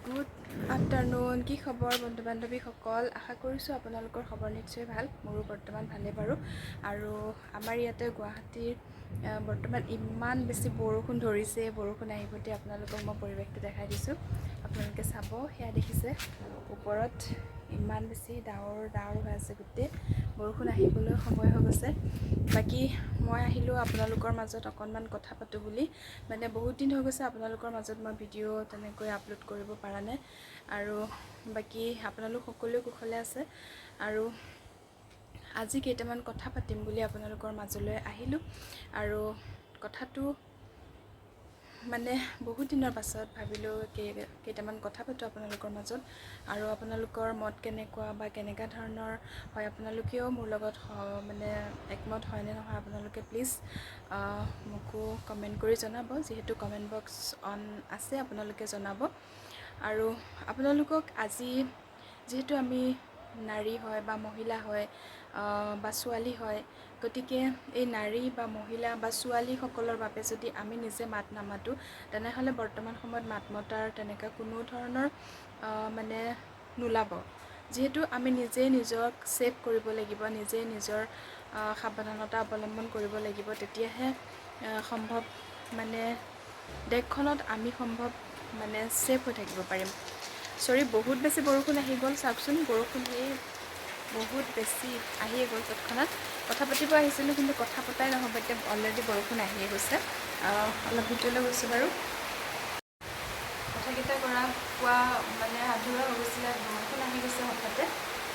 Good afternoon. কি খবৰ বন্ধু বান্ধৱীসকল? আশা কৰিছোঁ আপোনালোকৰ খবৰ নিশ্চয় ভাল। মোৰো বৰ্তমান ভালেই বাৰু। আৰু আমাৰ ইয়াতে গুৱাহাটীৰ বৰ্তমান ইমান বেছি বৰষুণ ধৰিছে। বৰষুণ আহিবতে আপোনালোকক মই পৰিৱেশটো দেখাই দিছোঁ। আপোনালোকে চাব, সেয়া দেখিছে ওপৰত ইমান বেছি ডাৱৰ হৈ আছে। গোটেই বৰষুণ আহিবলৈ সময় হৈ গৈছে। বাকী মই আহিলোঁ আপোনালোকৰ মাজত অকণমান কথা পাতোঁ বুলি। মানে বহুত দিন হৈ গৈছে আপোনালোকৰ মাজত মই ভিডিঅ' তেনেকৈ আপলোড কৰিব পৰা নাই। আৰু বাকী আপোনালোক সকলোৱে কুশলে আছে। আৰু আজি কেইটামান কথা পাতিম বুলি আপোনালোকৰ মাজলৈ আহিলোঁ। আৰু কথাটো মানে বহুত দিনৰ পাছত ভাবিলোঁ কেইটামান কথা পাতোঁ আপোনালোকৰ মাজত। আৰু আপোনালোকৰ মত কেনেকুৱা বা কেনেকুৱা ধৰণৰ হয়, আপোনালোকেও মোৰ লগত মানে একমত হয়নে নহয় আপোনালোকে প্লিজ মোকো কমেণ্ট কৰি জনাব। যিহেতু কমেণ্ট বক্স অন আছে, আপোনালোকে জনাব। আৰু আপোনালোকক আজি যিহেতু আমি নাৰী হয় বা মহিলা হয় বা ছোৱালী হয়, গতিকে এই নাৰী বা মহিলা বা ছোৱালীসকলৰ বাবে যদি আমি নিজে মাত নামাতোঁ, তেনেহ'লে বৰ্তমান সময়ত মাত মতাৰ তেনেকুৱা কোনো ধৰণৰ মানে নোলাব। যিহেতু আমি নিজেই নিজক ছেভ কৰিব লাগিব, নিজেই নিজৰ সাৱধানতা অৱলম্বন কৰিব লাগিব, তেতিয়াহে সম্ভৱ মানে দেশখনত আমি সম্ভৱ মানে ছেভ হৈ থাকিব পাৰিম। বহুত বেছি বৰষুণ আহি গ'ল। চাওকচোন, বৰষুণ বহুত বেছি আহিয়ে গ'ল। তৎক্ষণাত কথা পাতিব আহিছিলোঁ, কিন্তু কথা পতাই নহ'ব, এতিয়া অলৰেডি বৰষুণ আহিয়ে গৈছে। অলপ ভিতৰলৈ গৈছোঁ বাৰু। কথাকেইটা কোৱা মানে আধৰুৱা হৈ গৈছিলে, বৰষুণ আহি গৈছে হঠাতে।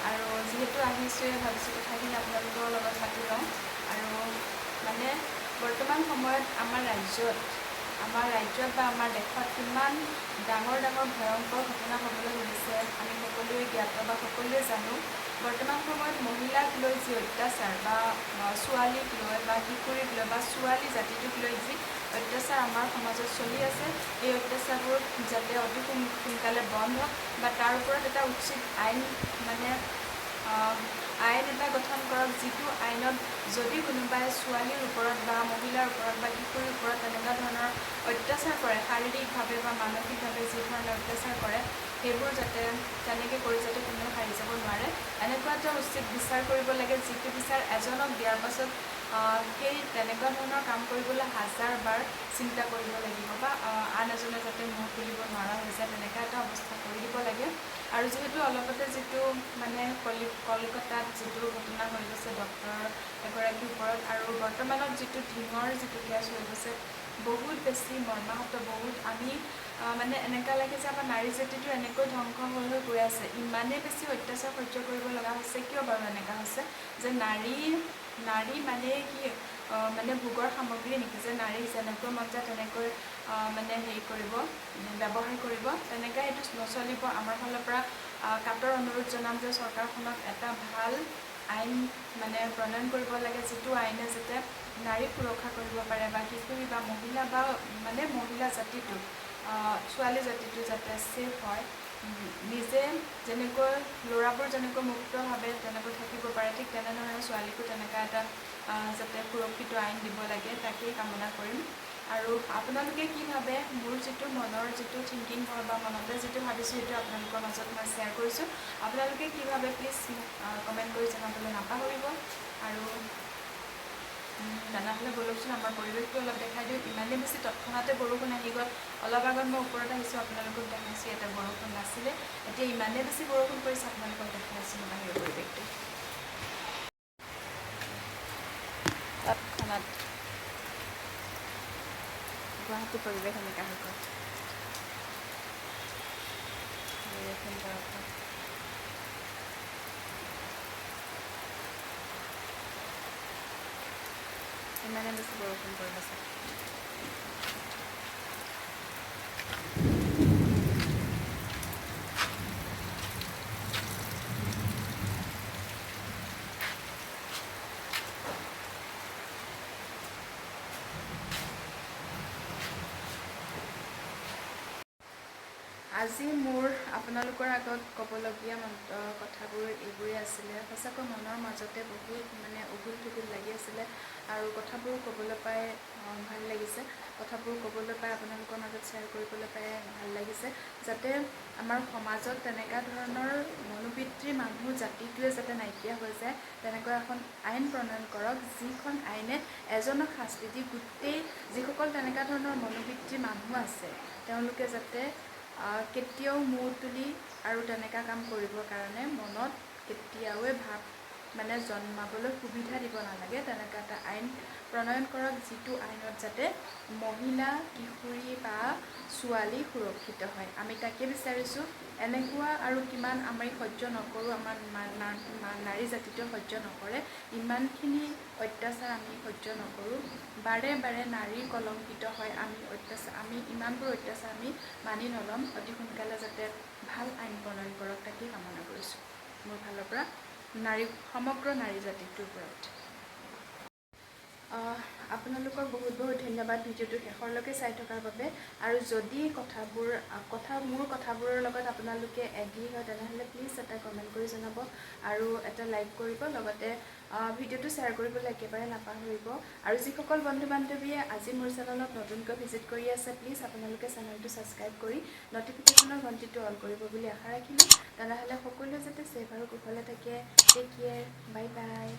আৰু যিহেতু আহিছোঁৱে, ভাবিছোঁ কথাখিনি আপোনালোকৰ লগত পাতি লওঁ। আৰু মানে বৰ্তমান সময়ত আমাৰ ৰাজ্যত বা আমাৰ দেশত কিমান ডাঙৰ ভয়ংকৰ ঘটনা হ'বলৈ ধৰিছে আমি সকলোৱে জ্ঞাত বা সকলোৱে জানো। বৰ্তমান সময়ত মহিলাক লৈ যি অত্যাচাৰ বা ছোৱালীক লৈ বা কিশোৰীক লৈ বা ছোৱালী জাতিটোক লৈ যি অত্যাচাৰ আমাৰ সমাজত চলি আছে, এই অত্যাচাৰবোৰ যাতে অতি সোনকালে বন্ধ হওক বা তাৰ ওপৰত এটা উচিত আইন মানে আইন এটা গঠন কৰক, যিটো আইনত যদি কোনোবাই ছোৱালীৰ ওপৰত বা মহিলাৰ ওপৰত বা কিশোৰীৰ ওপৰত তেনেকুৱা ধৰণৰ অত্যাচাৰ কৰে, শাৰীৰিকভাৱে বা মানসিকভাৱে যি ধৰণৰ অত্যাচাৰ কৰে, সেইবোৰ যাতে তেনেকৈ কৰি যাতে কোনেও সাৰি যাব নোৱাৰে। এনেকুৱা এটা উচিত বিচাৰ কৰিব লাগে, যিটো বিচাৰ এজনক দিয়াৰ পাছত সেই তেনেকুৱা ধৰণৰ কাম কৰিবলৈ হাজাৰ বাৰ চিন্তা কৰিব লাগিব বা আন এজনে যাতে মুখ খুলিব নোৱাৰা হৈ যায়, তেনেকুৱা এটা অৱস্থা কৰি দিব লাগে। আৰু যিহেতু অলপতে যিটো মানে কলকাতাত যিটো ঘটনা হৈ গৈছে ডক্তৰ এগৰাকীৰ ওপৰত, আৰু বৰ্তমানত যিটো ধিঙৰ যিটো কেছ হৈ গৈছে, বহুত বেছি মৰ্মাহত। বহুত আমি মানে এনেকুৱা লাগে যে আমাৰ নাৰী জাতিটো এনেকৈ ধ্বংস হৈ গৈ আছে। ইমানেই বেছি অত্যাচাৰ সহ্য কৰিব লগা হৈছে। কিয় বাৰু এনেকুৱা হৈছে যে নাৰী মানে কি মানে ভোগৰ সামগ্ৰী নেকি, যে নাৰীক যেনেকৈ মন যায় তেনেকৈ মানে হেৰি কৰিব, ব্যৱহাৰ কৰিব? তেনেকৈ এইটো নচলিব। আমাৰ ফালৰ পৰা কাতৰ অনুৰোধ জনাম যে চৰকাৰখনক এটা ভাল আইন মানে প্ৰণয়ন কৰিব লাগে, যিটো আইনে যাতে নাৰীক সুৰক্ষা কৰিব পাৰে বা কিশোৰী বা মহিলা বা মানে মহিলা জাতিটো, ছোৱালী জাতিটো যাতে ছেফ হয়। নিজে যেনেকৈ ল'ৰাবোৰ যেনেকৈ মুক্তভাৱে তেনেকৈ থাকিব পাৰে, ঠিক তেনেধৰণে ছোৱালীকো তেনেকুৱা এটা যাতে সুৰক্ষিত আইন দিব লাগে, তাকেই কামনা কৰিম। আৰু আপোনালোকে কি ভাবে? মোৰ যিটো মনৰ যিটো থিংকিং হয় বা মনতে যিটো ভাবিছোঁ, সেইটো আপোনালোকৰ মাজত মই শ্বেয়াৰ কৰিছোঁ। আপোনালোকে কি ভাবে প্লিজ মোক কমেণ্ট কৰি জনাবলৈ নাপাহৰিব। আৰু তেনেহ'লে ব'লকচোন আমাৰ পৰিৱেশটো অলপ দেখাই দিওঁ। ইমানেই বেছি তৎক্ষণাতে বৰষুণ আহি গ'ল। অলপ আগত মই ওপৰত আহিছোঁ, আপোনালোকক দেখাইছোঁ ইয়াতে বৰষুণ নাছিলে, এতিয়া ইমানেই বেছি বৰষুণ পৰিছে, আপোনালোকক দেখাইছোঁ মই বাহিৰৰ পৰিৱেশটো। তৎক্ষণাত গুৱাহাটী পৰিৱেশ এনেকুৱা হৈ গ'ল। ইমানে বেছি বৰষুণ পৰি আছে। আজি মোৰ আপোনালোকৰ আগত ক'বলগীয়া কথাবোৰ এইবোৰেই আছিলে। সঁচাকৈ মনৰ মাজতে বহুত মানে উগুল থুগুল লাগি আছিলে, আৰু কথাবোৰ ক'বলৈ পাই ভাল লাগিছে। কথাবোৰ ক'বলৈ পাই আপোনালোকৰ মাজত শ্বেয়াৰ কৰিবলৈ পাই ভাল লাগিছে। আছে যাতে আমাৰ সমাজত তেনেকুৱা ধৰণৰ মনোবৃত্তিৰ মানুহ জাতিটোৱে যাতে নাইকিয়া হৈ যায় তেনেকুৱা এখন আইন প্ৰণয়ন কৰক, যিখন আইনে এজনক শাস্তি দি গোটেই যিসকল তেনেকুৱা ধৰণৰ মনোবৃত্তিৰ মানুহ আছে তেওঁলোকে যাতে কেতিয়াও মূৰ তুলি আৰু তেনেকুৱা কাম কৰিবৰ কাৰণে মনত কেতিয়াওৱে ভাৱ মানে জন্মাবলৈ সুবিধা দিব নালাগে। তেনেকুৱা এটা আইন প্ৰণয়ন কৰক যিটো আইনত যাতে মহিলা, কিশোৰী বা ছোৱালী সুৰক্ষিত হয়। আমি তাকে বিচাৰিছোঁ। এনেকুৱা আৰু কিমান আমি সহ্য নকৰোঁ, আমাৰ নাৰী জাতিটোৱে সহ্য নকৰে, ইমানখিনি অত্যাচাৰ আমি সহ্য নকৰোঁ। বাৰে বাৰে নাৰী কলংকিত হয়, আমি ইমানবোৰ অত্যাচাৰ আমি মানি নল'ম। অতি সোনকালে যাতে ভাল আইন প্ৰণয়ন কৰক তাকেই কামনা কৰিছোঁ মোৰ ফালৰ পৰা সমগ্ৰ নাৰী জাতিটোৰ ওপৰত। আপোনালোকক বহুত বহুত ধন্যবাদ ভিডিঅ'টো শেষৰলৈকে চাই থকাৰ বাবে। আৰু যদি মোৰ কথাবোৰৰ লগত আপোনালোকে এগ্ৰী হয় তেনেহ'লে প্লিজ এটা কমেণ্ট কৰি জনাব আৰু এটা লাইক কৰিব, লগতে ভিডিঅ'টো শ্বেয়াৰ কৰিবলৈ একেবাৰে নাপাহৰিব। আৰু যিসকল বন্ধু বান্ধৱীয়ে আজি মোৰ চেনেলত নতুনকৈ ভিজিট কৰি আছে প্লিজ আপোনালোকে চেনেলটো ছাবস্ক্ৰাইব কৰি নটিফিকেশ্যনৰ ঘণ্টিটো অন কৰিব বুলি আশা ৰাখিলোঁ। তেনেহ'লে সকলোৱে যাতে ছেফ আৰু কুশলে থাকে। টেক কেয়াৰ, বাই বাই।